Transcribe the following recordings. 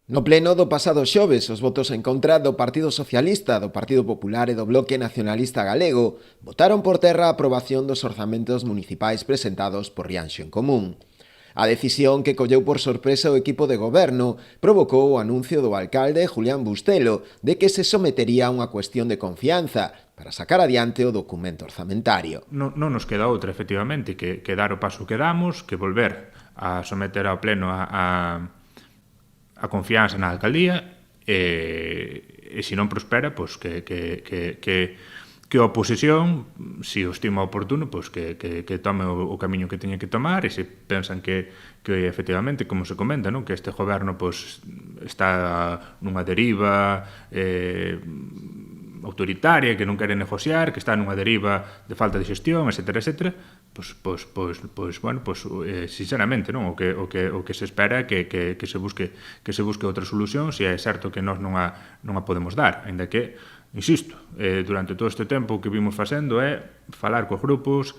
No pleno do pasado xoves, os votos en contra do Partido Socialista, do Partido Popular e do Bloque Nacionalista Galego votaron por terra a aprobación dos orzamentos municipais presentados por Rianxo en Común. A decisión que colleu por sorpresa o equipo de goberno provocou o anuncio do alcalde Julián Bustelo de que se sometería a unha cuestión de confianza para sacar adiante o documento orzamentario. Non nos queda outra, efectivamente, que dar o paso que damos, que volver a someter ao pleno a confianza na alcaldía e se non prospera, pois que a oposición, se o estima oportuno, pois que tome o camiño que teña que tomar e se pensan que efectivamente, como se comenta, non? Que este goberno pois está nunha deriva autoritaria, que non quere negociar, que está nunha deriva de falta de xestión, etcétera, etcétera, sinceramente, non? O que se espera é que se busque outra solución, se é certo que nós non a podemos dar, aínda que, insisto, durante todo este tempo o que vimos facendo é falar cos grupos,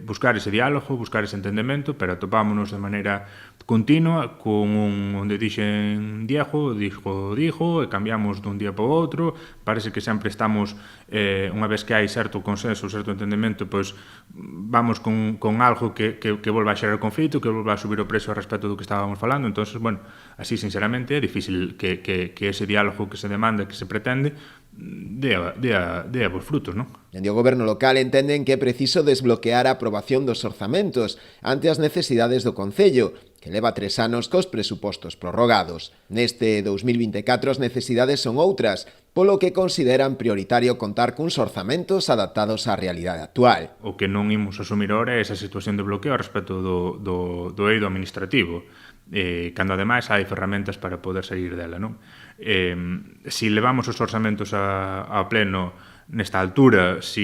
buscar ese diálogo, buscar ese entendemento, pero atopámonos de maneira continua con onde dixen Diego, dijo, e cambiamos dun día para o outro. Parece que sempre estamos, unha vez que hai certo consenso, certo entendemento, pois vamos con algo que volva a xerar conflito, que volva a subir o prezo respecto do que estábamos falando. Entón, bueno, así sinceramente é difícil que ese diálogo que se demanda, que se pretende, dea por frutos, non? Dende o goberno local entenden que é preciso desbloquear a aprobación dos orzamentos ante as necesidades do Concello, que leva 3 anos cos presupostos prorrogados. Neste 2024 as necesidades son outras, polo que consideran prioritario contar cuns orzamentos adaptados á realidade actual. O que non imos asumir ahora é esa situación de bloqueo respecto do eido administrativo, cando ademais hai ferramentas para poder sair dela, non? Se levamos os orzamentos a pleno nesta altura, se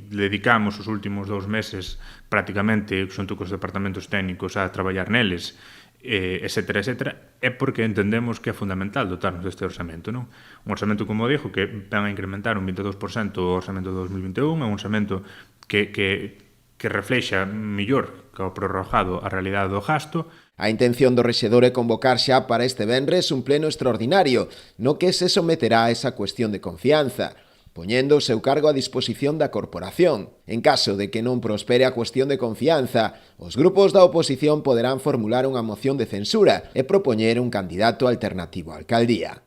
dedicamos os últimos 2 meses prácticamente xunto cos departamentos técnicos a traballar neles, etcétera, etcétera, é porque entendemos que é fundamental dotarnos deste orzamento, non? Un orzamento, como dixo, que van a incrementar un 22% o orzamento de 2021, é un orzamento que reflexa mellor que o prorrogado a realidade do gasto. A intención do rexedor é convocar xa para este venres un pleno extraordinario, no que se someterá a esa cuestión de confianza, poñendo o seu cargo a disposición da corporación. En caso de que non prospere a cuestión de confianza, os grupos da oposición poderán formular unha moción de censura e propoñer un candidato alternativo á alcaldía.